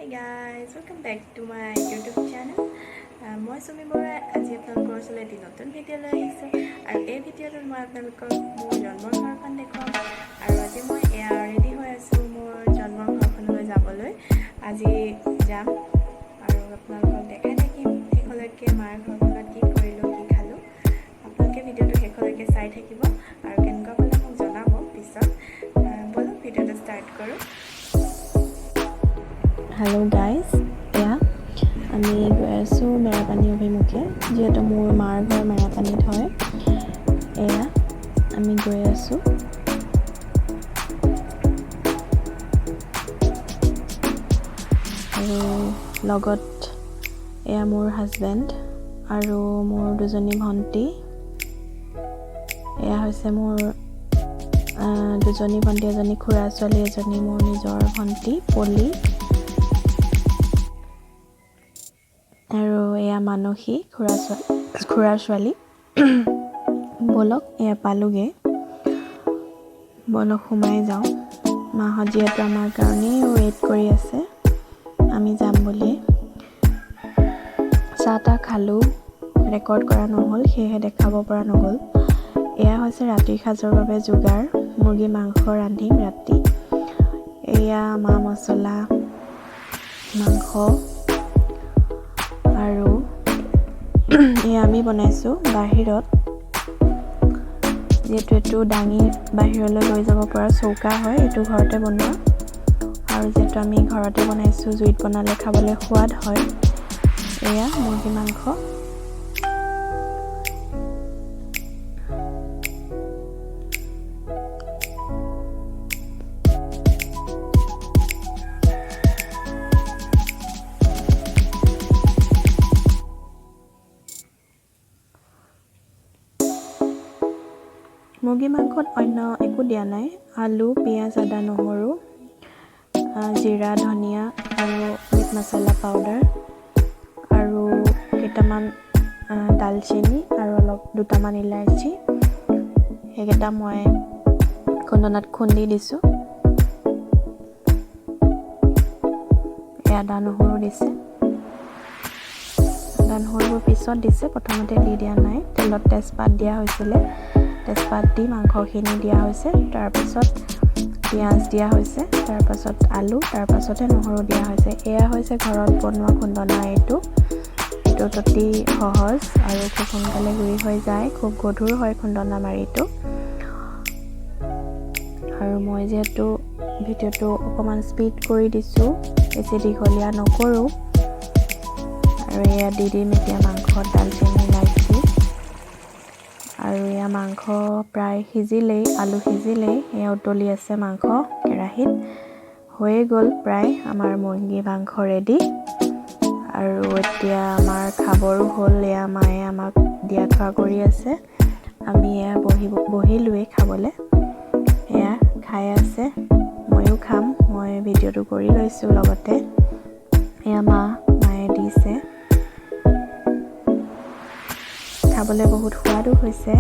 Hey guys, welcome back to my YouTube channel. মই সুমি বৰা আজি আপোনালোকৰ ওচৰলৈ এটি নতুন ভিডিঅ' লৈ আহিছোঁ আৰু এই ভিডিঅ'টোত মই আপোনালোকক মোৰ জন্মৰ ঘৰখন দেখুৱাম আৰু আজি মই ৰেডি হৈ আছোঁ মোৰ জন্মৰ ঘৰখনলৈ যাবলৈ আজি যাম আৰু আপোনালোকক দেখাই থাকিম শেষলৈকে মাৰ ঘৰখনত কি কৰিলোঁ কি খালোঁ আপোনালোকে ভিডিঅ'টো শেষলৈকে চাই থাকিব আৰু কেনেকুৱা পালে মোক জনাব পিছত বলক ভিডিঅ'টো ষ্টাৰ্ট কৰোঁ हेलो गाइस আমি গৈ আছোঁ মেৰাপানী অভিমুখে যিহেতু মোৰ মাৰ ঘৰ মেৰাপানীত হয় আমি গৈ আছোঁ আৰু লগত মোৰ হাজবেণ্ড আৰু মোৰ দুজনী ভণ্টি হৈছে মোৰ দুজনী ভণ্টি এজনী খুৰা ছোৱালী এজনী মোৰ নিজৰ ভণ্টি পলি আৰু মানসী খুৰাৰ ছোৱালী বলক পালোগে বলক সোমাই যাওঁ মাহঁত যিহেতু আমাৰ কাৰণে ৱেইট কৰি আছে আমি যাম বুলি চাহ তাহ খালোঁ ৰেকৰ্ড কৰা নহ'ল সেয়েহে দেখাব পৰা নগ'ল হৈছে ৰাতিৰ সাজৰ বাবে যোগাৰ মুৰ্গী মাংস ৰান্ধিম ৰাতি মা মছলা মাংস আৰু আমি বনাইছোঁ বাহিৰত যিহেতু এইটো দাঙি বাহিৰলৈ লৈ যাব পৰা চৌকা হয় এইটো ঘৰতে বনোৱা আৰু যিহেতু আমি ঘৰতে বনাইছোঁ জুইত বনালে খাবলৈ সোৱাদ হয় মুৰ্গী মাংস মুৰ্গী মাংসত অন্য একো দিয়া নাই আলু পিঁয়াজ আদা নহৰু জিৰা ধনিয়া আৰু মিট মছলা পাউডাৰ আৰু কেইটামান দালচেনি আৰু দুটামান ইলাইচি সেইকেইটা মই খুন্দনাত খুন্দি দিছোঁ আদা নহৰু দিছে আদা নহৰুবোৰ পিছত দিছে প্ৰথমতে দি দিয়া নাই তেলত তেজপাত দিয়া হৈছিলে তেজপাত দি মাংসখিনি দিয়া হৈছে তাৰপিছত পিঁয়াজ দিয়া হৈছে তাৰপাছত আলু তাৰপাছতে নহৰু দিয়া হৈছে হৈছে ঘৰত বনোৱা খুন্দনা এইটো অতি সহজ আৰু খুব সোনকালে গুৰি হৈ যায় খুব গধুৰ হয় খুন্দনা মাৰিটো আৰু মই যিহেতু ভিডিঅ'টো অকণমান স্পীড কৰি দিছোঁ বেছি দীঘলীয়া নকৰোঁ আৰু দি দিম এতিয়া মাংসত দালচেনি ইলাইচি আৰু মাংস প্ৰায় সিজিলেই আলু সিজিলেই উতলি আছে মাংস কেৰাহীত হৈয়ে গ'ল প্ৰায় আমাৰ মুৰ্গী মাংস ৰেডি আৰু এতিয়া আমাৰ খাবৰো হ'ল মায়ে আমাক দিয়া থোৱা কৰি আছে আমি বহিলোৱেই খাবলৈ খাই আছে ময়ো খাম মই ভিডিঅ'টো কৰি লৈছোঁ লগতে মায়ে দিছে খাবলৈ বহুত সোৱাদো হৈছে